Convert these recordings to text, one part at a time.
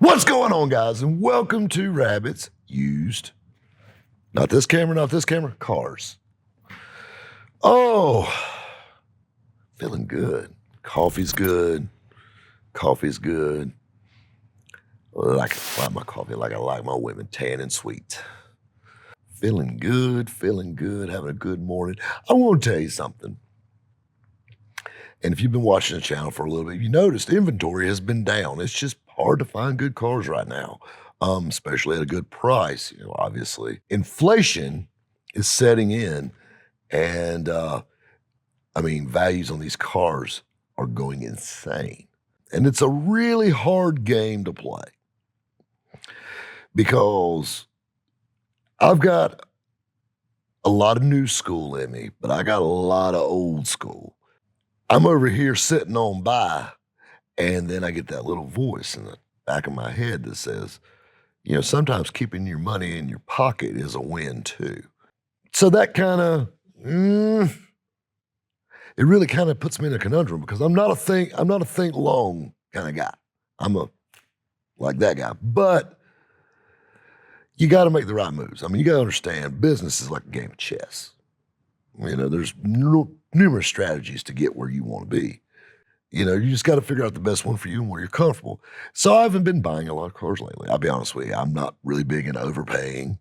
What's going on, guys? And welcome to Rabbits Used. Not this camera, cars. Oh, feeling good. Coffee's good. Coffee's good. Like my coffee, like I like my women, tan and sweet. Feeling good, having a good morning. I want to tell you something. And if you've been watching the channel for a little bit, you noticed inventory has been down. It's just hard to find good cars right now, especially at a good price. Obviously, inflation is setting in, and values on these cars are going insane, and it's a really hard game to play because I've got a lot of new school in me, but I got a lot of old school. I'm over here sitting on buy, and then I get that little voice in the back of my head that says, sometimes keeping your money in your pocket is a win too. So that kind of, it really kind of puts me in a conundrum because I'm not a think long kind of guy. I'm like that guy, but you got to make the right moves. You got to understand business is like a game of chess. There's numerous strategies to get where you want to be. You just got to figure out the best one for you and where you're comfortable. So I haven't been buying a lot of cars lately. I'll be honest with you. I'm not really big into overpaying,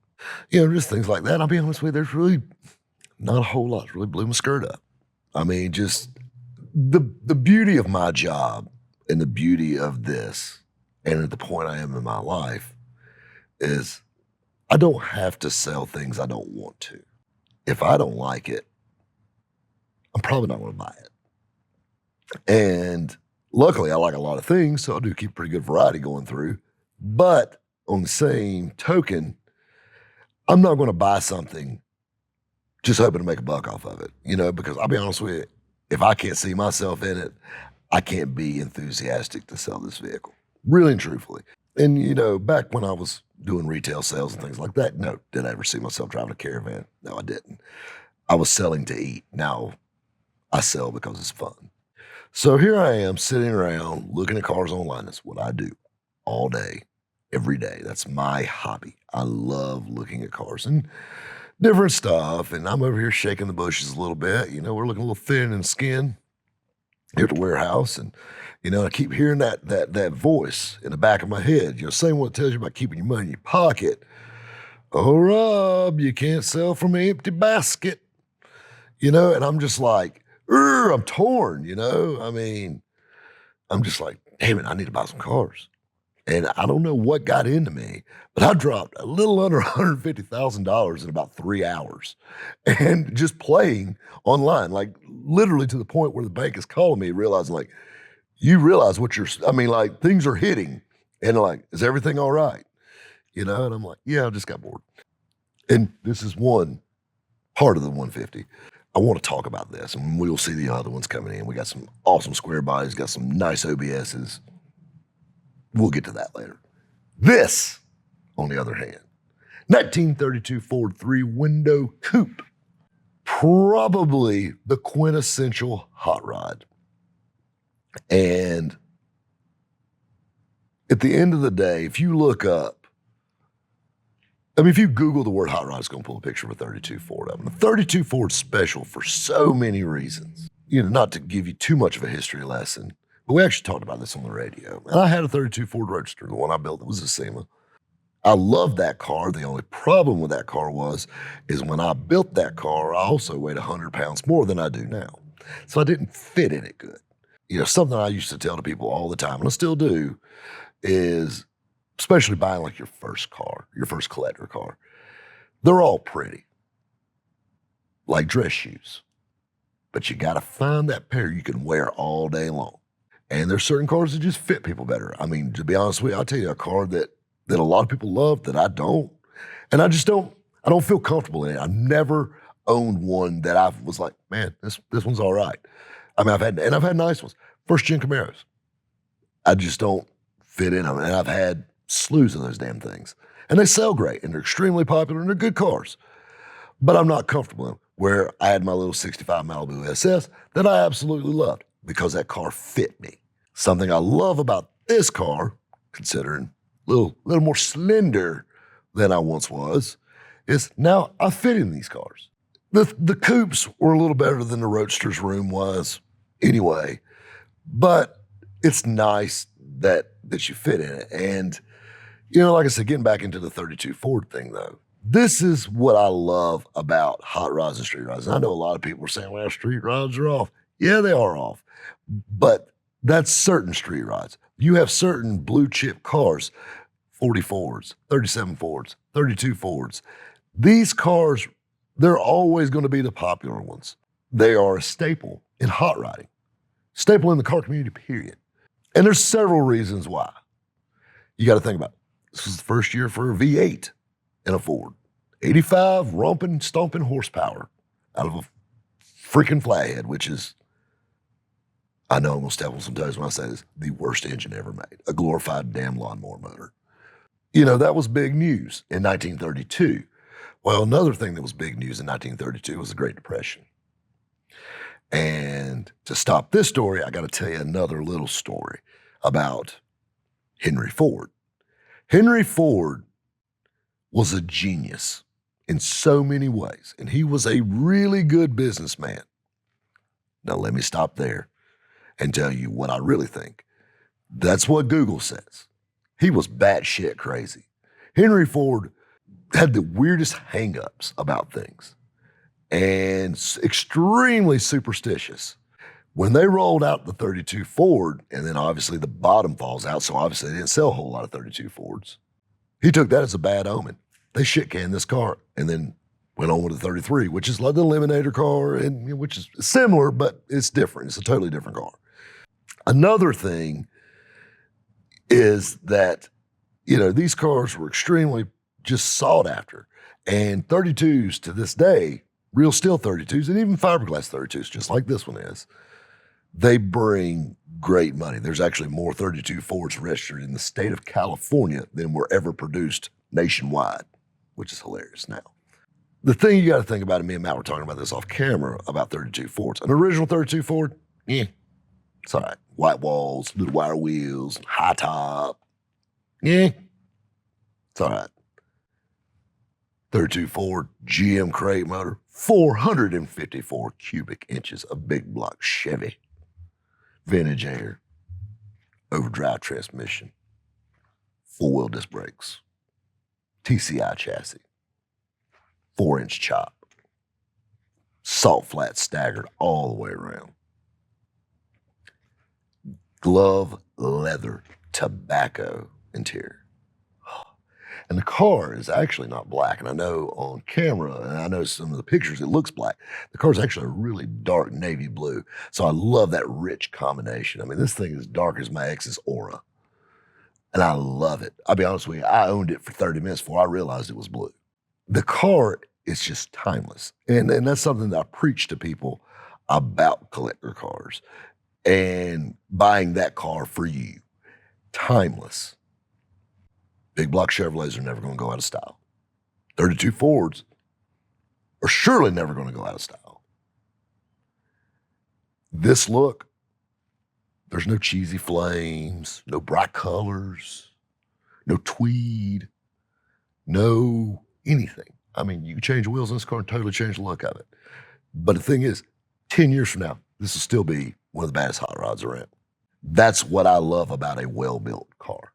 just things like that. I'll be honest with you. There's really not a whole lot that really blew my skirt up. Just the beauty of my job and the beauty of this and at the point I am in my life is I don't have to sell things I don't want to. If I don't like it, I'm probably not going to buy it. And luckily, I like a lot of things, so I do keep pretty good variety going through. But on the same token, I'm not going to buy something just hoping to make a buck off of it, because I'll be honest with you, if I can't see myself in it, I can't be enthusiastic to sell this vehicle, really and truthfully. And, back when I was doing retail sales and things like that, no, did I ever see myself driving a Caravan? No, I didn't. I was selling to eat. Now I sell because it's fun. So here I am sitting around looking at cars online. That's what I do all day, every day. That's my hobby. I love looking at cars and different stuff. And I'm over here shaking the bushes a little bit. We're looking a little thin in skin here at the warehouse. And, I keep hearing that voice in the back of my head, same one that tells you about keeping your money in your pocket. Oh, Rob, you can't sell from an empty basket. And I'm just like, I'm torn, I'm just like, damn it, I need to buy some cars. And I don't know what got into me, but I dropped a little under $150,000 in about 3 hours and just playing online, like literally to the point where the bank is calling me, realizing like, you realize what things are hitting and like, is everything all right? And I'm like, yeah, I just got bored. And this is one part of the 150. I want to talk about this, and we'll see the other ones coming in. We got some awesome square bodies, got some nice OBSs. We'll get to that later. This, on the other hand, 1932 Ford 3-window coupe, probably the quintessential hot rod. And at the end of the day, if you look up, if you Google the word hot rod, it's going to pull a picture of a 32 Ford up. And the 32 Ford's special for so many reasons. Not to give you too much of a history lesson, but we actually talked about this on the radio. And I had a 32 Ford Roadster, the one I built that was a SEMA. I loved that car. The only problem with that car is when I built that car, I also weighed 100 pounds more than I do now. So I didn't fit in it good. Something I used to tell to people all the time, and I still do, is especially buying like your first car, your first collector car, they're all pretty, like dress shoes. But you got to find that pair you can wear all day long. And there's certain cars that just fit people better. To be honest with you, I'll tell you a car that a lot of people love that I don't. And I don't feel comfortable in it. I've never owned one that I was like, man, this one's all right. I've had nice ones. First gen Camaros. I just don't fit in them. And I've had slews of those damn things. And they sell great, and they're extremely popular, and they're good cars. But I'm not comfortable in them. Where I had my little 65 Malibu SS that I absolutely loved because that car fit me. Something I love about this car, considering little more slender than I once was, is now I fit in these cars. The coupes were a little better than the Roadster's room was anyway, but it's nice that you fit in it. And, like I said, getting back into the 32 Ford thing though, this is what I love about hot rods and street rods. I know a lot of people are saying, well, street rods are off. Yeah, they are off. But that's certain street rods. You have certain blue chip cars, 40 Fords, 37 Fords, 32 Fords. These cars, they're always going to be the popular ones. They are a staple in hot rodding, staple in the car community, period. And there's several reasons why. You got to think about it. This was the first year for a V8 in a Ford. 85 romping, stomping horsepower out of a freaking flathead, which is, I know I'm going to step on some toes when I say this, the worst engine ever made. A glorified damn lawnmower motor. That was big news in 1932. Well, another thing that was big news in 1932 was the Great Depression. And to stop this story, I got to tell you another little story about Henry Ford. Henry Ford was a genius in so many ways, and he was a really good businessman. Now, let me stop there and tell you what I really think. That's what Google says. He was batshit crazy. Henry Ford had the weirdest hangups about things and extremely superstitious. When they rolled out the 32 Ford, and then obviously the bottom falls out, so obviously they didn't sell a whole lot of 32 Fords, he took that as a bad omen. They shit-canned this car and then went on with the 33, which is like the Eliminator car, and which is similar, but it's different. It's a totally different car. Another thing is that, these cars were extremely just sought after. And 32s to this day, real steel 32s, and even fiberglass 32s, just like this one is, they bring great money. There's actually more 32 Fords registered in the state of California than were ever produced nationwide, which is hilarious now. The thing you got to think about, and me and Matt were talking about this off camera about 32 Fords. An original 32 Ford, it's all right. White walls, little wire wheels, high top. It's all right. 32 Ford GM crate motor, 454 cubic inches of big block Chevy, vintage air, overdrive transmission, 4-wheel disc brakes, TCI chassis, 4-inch chop, salt flat staggered all the way around. Glove leather tobacco interior. And the car is actually not black. And I know on camera, and I know some of the pictures, it looks black. The car is actually a really dark navy blue. So I love that rich combination. I mean, this thing is dark as my ex's aura. And I love it. I'll be honest with you, I owned it for 30 minutes before I realized it was blue. The car is just timeless. And that's something that I preach to people about collector cars and buying that car for you. Timeless. Big block Chevrolets are never going to go out of style. 32 Fords are surely never going to go out of style. This look, there's no cheesy flames, no bright colors, no tweed, no anything. I mean, you can change wheels in this car and totally change the look of it. But the thing is, 10 years from now, this will still be one of the baddest hot rods around. That's what I love about a well-built car.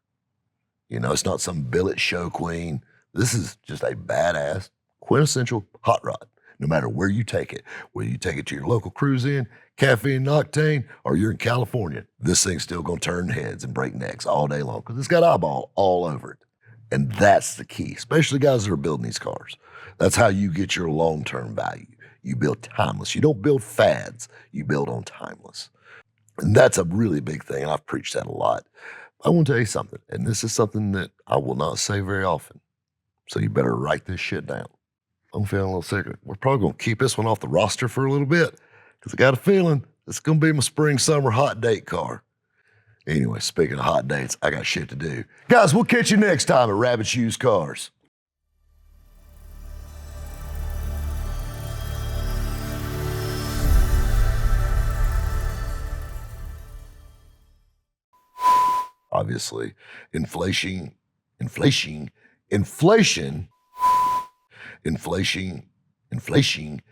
It's not some billet show queen. This is just a badass, quintessential hot rod, no matter where you take it. Whether you take it to your local cruise in, Cafe and Octane, or you're in California, this thing's still going to turn heads and break necks all day long because it's got eyeball all over it. And that's the key, especially guys that are building these cars. That's how you get your long-term value. You build timeless. You don't build fads. You build on timeless. And that's a really big thing, and I've preached that a lot. I want to tell you something, and this is something that I will not say very often, so you better write this shit down. I'm feeling a little sick. We're probably going to keep this one off the roster for a little bit, because I got a feeling it's going to be my spring-summer hot date car. Anyway, speaking of hot dates, I got shit to do. Guys, we'll catch you next time at Rabbit's Used Cars. Obviously, inflation inflation, inflation, inflation, inflation